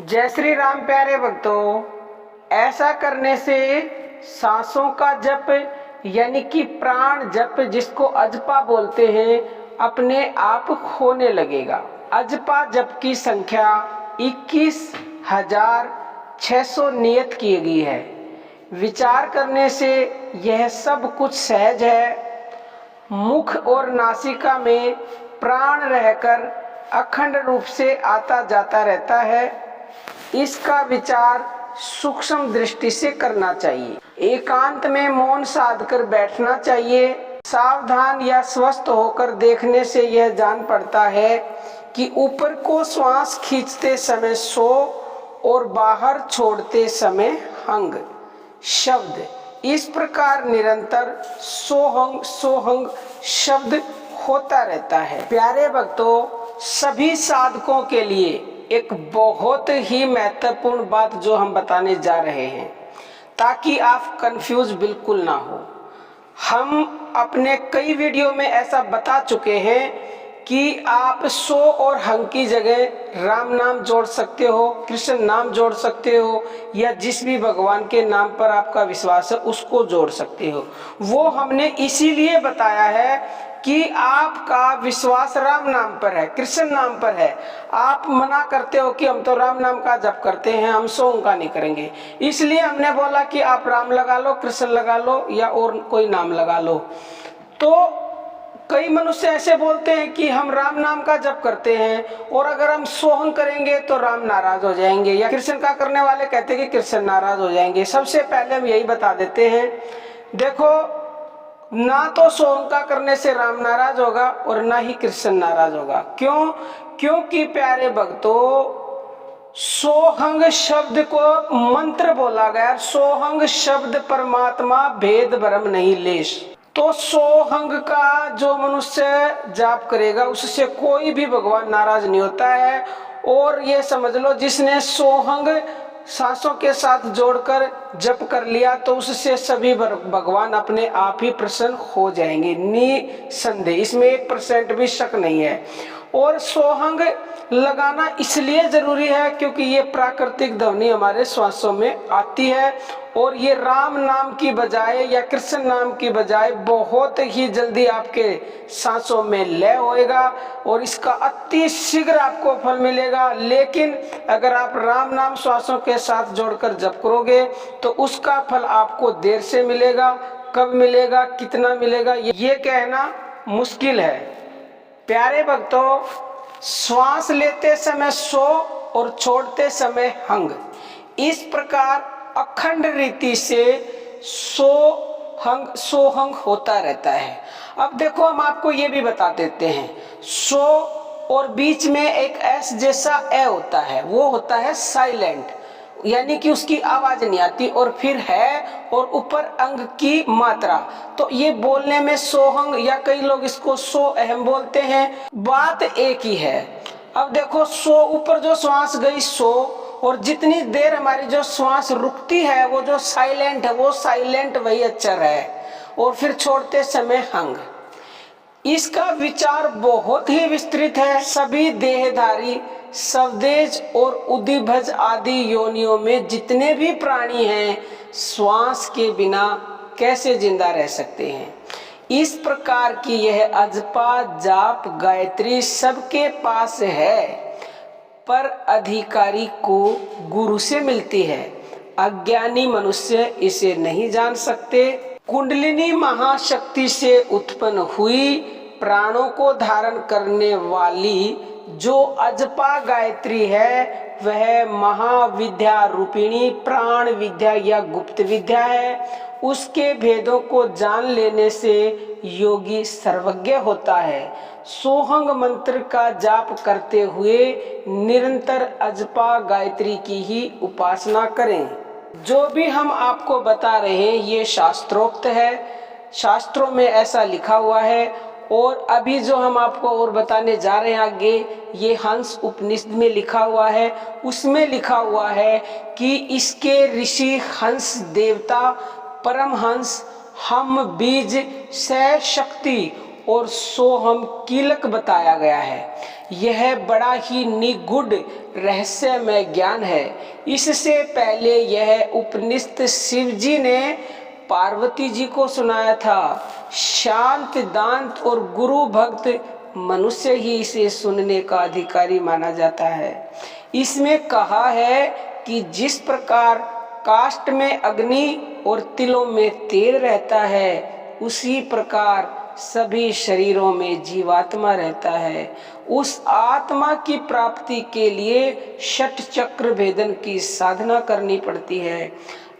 जय श्री राम प्यारे भक्तों। ऐसा करने से सांसों का जप यानी कि प्राण जप, जिसको अजपा बोलते हैं, अपने आप होने लगेगा। अजपा जप की संख्या 21,600 नियत की गई है। विचार करने से यह सब कुछ सहज है। मुख और नासिका में प्राण रहकर अखंड रूप से आता जाता रहता है। इसका विचार सूक्ष्म दृष्टि से करना चाहिए। एकांत में मौन साध कर बैठना चाहिए। सावधान या स्वस्थ होकर देखने से यह जान पड़ता है कि ऊपर को श्वास खींचते समय सो और बाहर छोड़ते समय हंग शब्द, इस प्रकार निरंतर सोहंग सोहंग शब्द होता रहता है। प्यारे भक्तों, सभी साधकों के लिए एक बहुत ही महत्वपूर्ण बात जो हम बताने जा रहे हैं, ताकि आप कंफ्यूज बिल्कुल ना हो। हम अपने कई वीडियो में ऐसा बता चुके हैं कि आप सो और हंग की जगह राम नाम जोड़ सकते हो, कृष्ण नाम जोड़ सकते हो, या जिस भी भगवान के नाम पर आपका विश्वास है उसको जोड़ सकते हो। वो हमने इसीलिए बताया है कि आपका विश्वास राम नाम पर है, कृष्ण नाम पर है। आप मना करते हो कि हम तो राम नाम का जप करते हैं, हम सोम का नहीं करेंगे। इसलिए हमने बोला कि आप राम लगा लो, कृष्ण लगा लो, या और कोई नाम लगा लो। तो कई मनुष्य ऐसे बोलते हैं कि हम राम नाम का जप करते हैं और अगर हम सोहंग करेंगे तो राम नाराज हो जाएंगे, या कृष्ण का करने वाले कहते हैं कि कृष्ण नाराज हो जाएंगे। सबसे पहले हम यही बता देते हैं, देखो, ना तो सोहंग का करने से राम नाराज होगा और ना ही कृष्ण नाराज होगा। क्यों? क्योंकि प्यारे भक्तों, सोहंग शब्द को मंत्र बोला गया। सोहंग शब्द परमात्मा भेद भरम नहीं लेश। तो सोहंग का जो मनुष्य जाप करेगा उससे कोई भी भगवान नाराज नहीं होता है। और ये समझ लो, जिसने सोहंग सांसों के साथ जोड़कर जप कर लिया तो उससे सभी भगवान अपने आप ही प्रसन्न हो जाएंगे, निसंदेह। इसमें 1% भी शक नहीं है। और सोहंग लगाना इसलिए जरूरी है क्योंकि ये प्राकृतिक ध्वनि हमारे श्वासों में आती है, और ये राम नाम की बजाय या कृष्ण नाम की बजाय बहुत ही जल्दी आपके सांसों में लय होएगा और इसका अति शीघ्र आपको फल मिलेगा। लेकिन अगर आप राम नाम श्वासों के साथ जोड़कर जप करोगे तो उसका फल आपको देर से मिलेगा। कब मिलेगा, कितना मिलेगा, ये कहना मुश्किल है। प्यारे भक्तों, श्वास लेते समय सो और छोड़ते समय हंग, इस प्रकार अखंड रीति से सोहंग होता रहता है। अब देखो, हम आपको ये भी बता देते हैं, सो और बीच में एक एस जैसा ए होता है, वो होता है साइलेंट, यानी कि उसकी आवाज नहीं आती, और फिर है और ऊपर अंग की मात्रा। तो ये बोलने में सोहंग, या कई लोग इसको सो अहम बोलते हैं, बात एक ही है। अब देखो, सो ऊपर जो श्वास गई सो, और जितनी देर हमारी जो श्वास रुकती है वो जो साइलेंट है, वो साइलेंट वही अक्षर है, और फिर छोड़ते समय हंग। इसका विचार बहुत ही विस्तृत है। सभी देहधारी, स्वदेज और उदिभज आदि योनियों में जितने भी प्राणी हैं, श्वास के बिना कैसे जिंदा रह सकते हैं। इस प्रकार की यह अजपा जाप गायत्री सबके पास है, पर अधिकारी को गुरु से मिलती है। अज्ञानी मनुष्य इसे नहीं जान सकते। कुंडलिनी महाशक्ति से उत्पन्न हुई प्राणों को धारण करने वाली जो अजपा गायत्री है, वह महाविद्या रूपिणी प्राण विद्या या गुप्त विद्या है। उसके भेदों को जान लेने से योगी सर्वज्ञ होता है। सोहंग मंत्र का जाप करते हुए निरंतर अजपा गायत्री की ही उपासना करें। जो भी हम आपको बता रहे हैं ये शास्त्रोक्त है, शास्त्रों में ऐसा लिखा हुआ है। और अभी जो हम आपको और बताने जा रहे हैं आगे, ये हंस उपनिषद में लिखा हुआ है। उसमें लिखा हुआ है कि इसके ऋषि हंस देवता परमहंस हम बीज से शक्ति और सोहम कीलक बताया गया है। यह बड़ा ही निगूढ़ रहस्यमय ज्ञान है। इससे पहले यह उपनिषद शिव जी ने पार्वती जी को सुनाया था। शांत दांत और गुरु भक्त मनुष्य ही इसे सुनने का अधिकारी माना जाता है। इसमें कहा है कि जिस प्रकार काष्ठ में अग्नि और तिलों में तेल रहता है, उसी प्रकार सभी शरीरों में जीवात्मा रहता है। उस आत्मा की प्राप्ति के लिए षट चक्र भेदन की साधना करनी पड़ती है।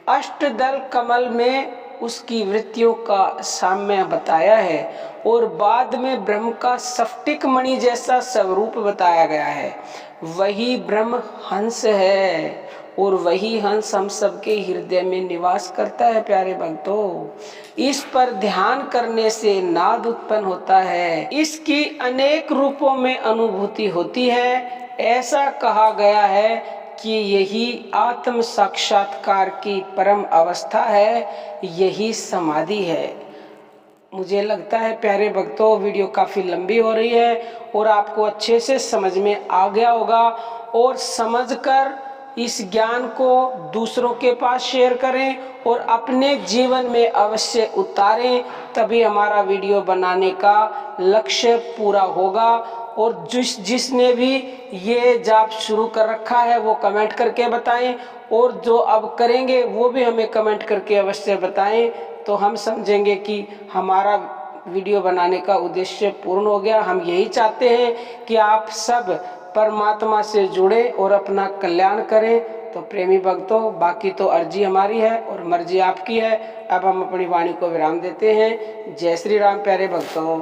अष्टदल कमल में उसकी वृत्तियों का साम्य बताया है और बाद में ब्रह्म का स्फटिक मणि जैसा स्वरूप बताया गया है। वही ब्रह्म हंस है और वही हंस हम सबके हृदय में निवास करता है। प्यारे भक्तों, इस पर ध्यान करने से नाद उत्पन्न होता है। इसकी अनेक रूपों में अनुभूति होती है। ऐसा कहा गया है कि यही आत्म साक्षात्कार की परम अवस्था है, यही समाधि है। मुझे लगता है प्यारे भक्तों, वीडियो काफ़ी लंबी हो रही है और आपको अच्छे से समझ में आ गया होगा। और समझकर इस ज्ञान को दूसरों के पास शेयर करें और अपने जीवन में अवश्य उतारें, तभी हमारा वीडियो बनाने का लक्ष्य पूरा होगा। और जिसने भी ये जाप शुरू कर रखा है वो कमेंट करके बताएं, और जो अब करेंगे वो भी हमें कमेंट करके अवश्य बताएं, तो हम समझेंगे कि हमारा वीडियो बनाने का उद्देश्य पूर्ण हो गया। हम यही चाहते हैं कि आप सब परमात्मा से जुड़े और अपना कल्याण करें। तो प्रेमी भक्तों, बाकी तो अर्जी हमारी है और मर्जी आपकी है। अब हम अपनी वाणी को विराम देते हैं। जय श्री राम प्यारे भक्तों।